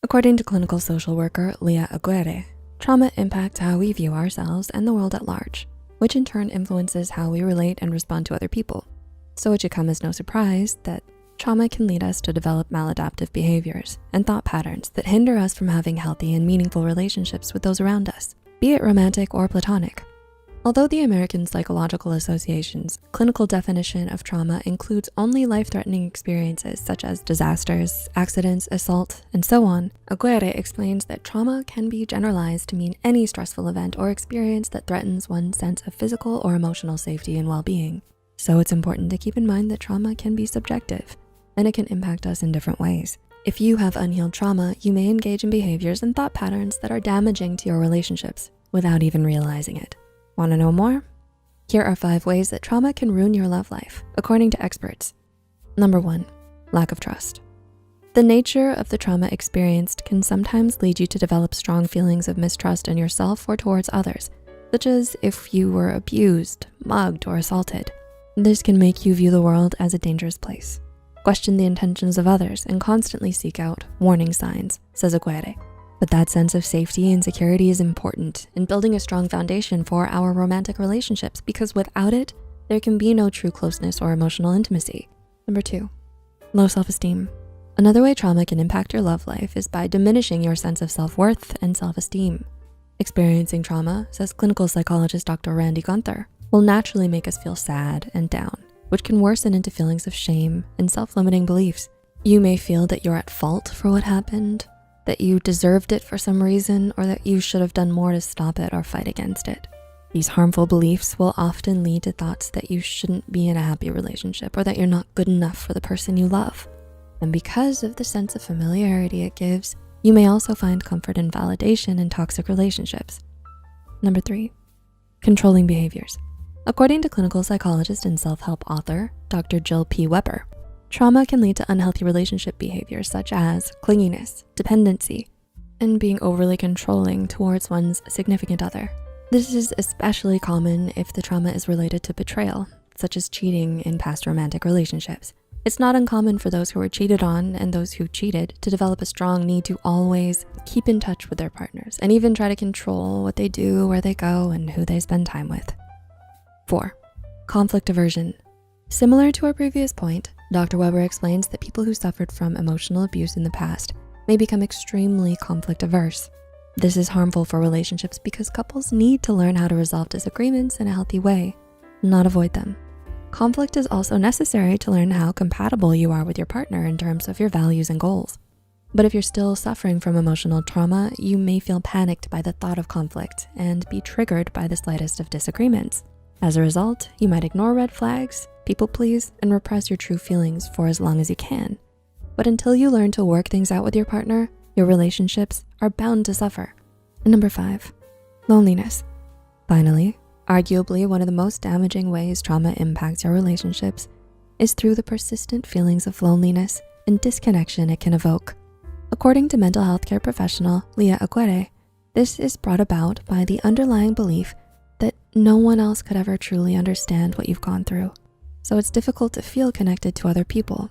According to clinical social worker Leah Aguirre, trauma impacts how we view ourselves and the world at large, which in turn influences how we relate and respond to other people. So it should come as no surprise that trauma can lead us to develop maladaptive behaviors and thought patterns that hinder us from having healthy and meaningful relationships with those around us, be it romantic or platonic. Although the American Psychological Association's clinical definition of trauma includes only life-threatening experiences such as disasters, accidents, assault, and so on, Aguirre explains that trauma can be generalized to mean any stressful event or experience that threatens one's sense of physical or emotional safety and well-being. So it's important to keep in mind that trauma can be subjective, and it can impact us in different ways. If you have unhealed trauma, you may engage in behaviors and thought patterns that are damaging to your relationships without even realizing it. Wanna know more? Here are 5 ways that trauma can ruin your love life, according to experts. Number 1, lack of trust. The nature of the trauma experienced can sometimes lead you to develop strong feelings of mistrust in yourself or towards others, such as if you were abused, mugged, or assaulted. This can make you view the world as a dangerous place, question the intentions of others, and constantly seek out warning signs, says Aguirre. But that sense of safety and security is important in building a strong foundation for our romantic relationships, because without it, there can be no true closeness or emotional intimacy. Number 2, low self-esteem. Another way trauma can impact your love life is by diminishing your sense of self-worth and self-esteem. Experiencing trauma, says clinical psychologist Dr. Randy Gunther, will naturally make us feel sad and down, which can worsen into feelings of shame and self-limiting beliefs. You may feel that you're at fault for what happened, that you deserved it for some reason, or that you should have done more to stop it or fight against it. These harmful beliefs will often lead to thoughts that you shouldn't be in a happy relationship or that you're not good enough for the person you love. And because of the sense of familiarity it gives, you may also find comfort and validation in toxic relationships. Number 3, controlling behaviors. According to clinical psychologist and self-help author, Dr. Jill P. Weber, trauma can lead to unhealthy relationship behaviors such as clinginess, dependency, and being overly controlling towards one's significant other. This is especially common if the trauma is related to betrayal, such as cheating in past romantic relationships. It's not uncommon for those who were cheated on and those who cheated to develop a strong need to always keep in touch with their partners and even try to control what they do, where they go, and who they spend time with. 4, conflict aversion. Similar to our previous point, Dr. Weber explains that people who suffered from emotional abuse in the past may become extremely conflict averse. This is harmful for relationships because couples need to learn how to resolve disagreements in a healthy way, not avoid them. Conflict is also necessary to learn how compatible you are with your partner in terms of your values and goals. But if you're still suffering from emotional trauma, you may feel panicked by the thought of conflict and be triggered by the slightest of disagreements. As a result, you might ignore red flags, people please, and repress your true feelings for as long as you can. But until you learn to work things out with your partner, your relationships are bound to suffer. And number 5, loneliness. Finally, arguably one of the most damaging ways trauma impacts your relationships is through the persistent feelings of loneliness and disconnection it can evoke. According to mental health care professional Leah Aguirre, this is brought about by the underlying belief that no one else could ever truly understand what you've gone through, so it's difficult to feel connected to other people.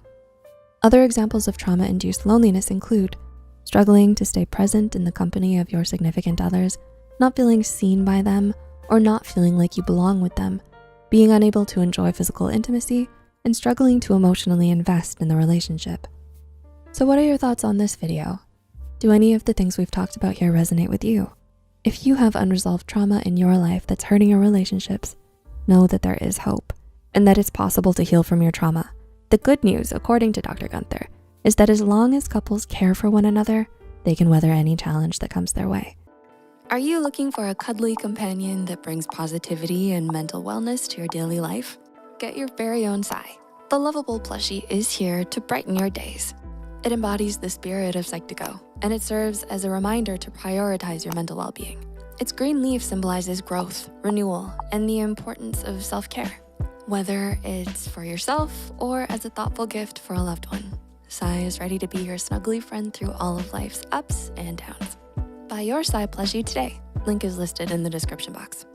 Other examples of trauma-induced loneliness include struggling to stay present in the company of your significant others, not feeling seen by them, or not feeling like you belong with them, being unable to enjoy physical intimacy, and struggling to emotionally invest in the relationship. So what are your thoughts on this video? Do any of the things we've talked about here resonate with you? If you have unresolved trauma in your life that's hurting your relationships, know that there is hope and that it's possible to heal from your trauma. The good news, according to Dr. Gunther, is that as long as couples care for one another, they can weather any challenge that comes their way. Are you looking for a cuddly companion that brings positivity and mental wellness to your daily life? Get your very own Psy. The lovable plushie is here to brighten your days. It embodies the spirit of Psych2Go, and it serves as a reminder to prioritize your mental well-being. Its green leaf symbolizes growth, renewal, and the importance of self-care. Whether it's for yourself or as a thoughtful gift for a loved one, Psy is ready to be your snuggly friend through all of life's ups and downs. Buy your Psy plushie today. Link is listed in the description box.